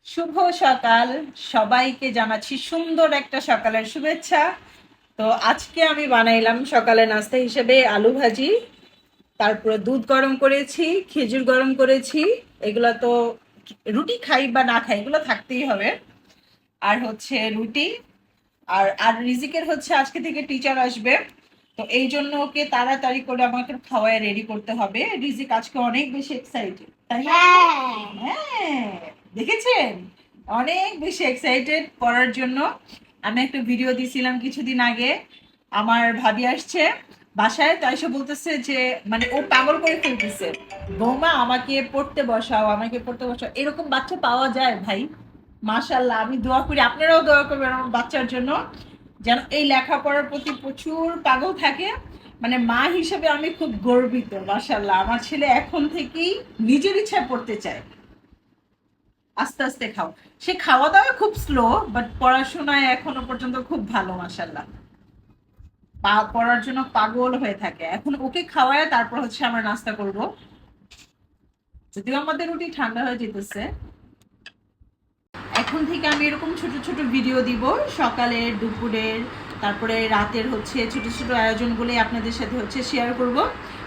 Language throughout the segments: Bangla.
শুভ সকাল। সবাইকে জানাচ্ছি সুন্দর একটা সকালের শুভেচ্ছা। তো আজকে আমি বানাইলাম সকালে নাস্তা হিসেবে আলু ভাজি, তারপরে দুধ গরম করেছি, খেজুর গরম করেছি। এগুলো তো রুটি খাই বা না খাই এগুলো থাকতেই হবে। আর হচ্ছে রুটি। আর আর রিজিকের হচ্ছে আজকে থেকে টিচার আসবে, তো এই জন্য ওকে তাড়াতাড়ি করে আমাকে খাওয়ায় রেডি করতে হবে। রিজিক আজকে অনেক বেশি এক্সাইটেড, তাই না? হ্যাঁ, দেখেছেন? অনেক বেশি এক্সাইটেড পড়ার জন্য। আমি একটা ভিডিও দিছিলাম কিছুদিন আগে, আমার ভাবি আসছে বাসায়, তো এসে বলতেছে যে মানে ও পাগল করে ফেলতেছে, বৌমা আমাকে পড়তে বসাও, আমাকে পড়তে বসাও। এরকম বাচ্চা পাওয়া যায় ভাই? মাশাল্লাহ, আমি দোয়া করি আপনারাও দোয়া করবেন আমার বাচ্চার জন্য, যেন এই লেখাপড়ার প্রতি প্রচুর পাগল থাকে। মানে মা হিসেবে আমি খুব গর্বিত। মাশাল্লাহ, আমার ছেলে এখন থেকেই নিজের ইচ্ছায় পড়তে চায়। আস্তে আস্তে খাও। সে খাওয়া দাওয়া খুব স্লো, বাট পড়াশোনায় এখনো পর্যন্ত খুব ভালো। মাশাল্লাহ, পড়ার জন্য পাগল হয়ে থাকে। এখন ওকে খাওয়ায় তারপর হচ্ছে আমরা নাস্তা করব। যদিও আমাদের রুটি ঠান্ডা হয়ে যেতেছে। এখন থেকে আমি এরকম ছোট ছোট ভিডিও দিব, সকালের, দুপুরের, তারপরে রাতের হচ্ছে ছোট ছোট আয়োজনগুলো আপনাদের সাথে হচ্ছে শেয়ার করব।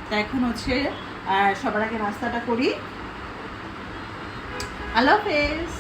তা এখন হচ্ছে সবার আগে নাস্তাটা করি। আল্লাহ হাফেজ।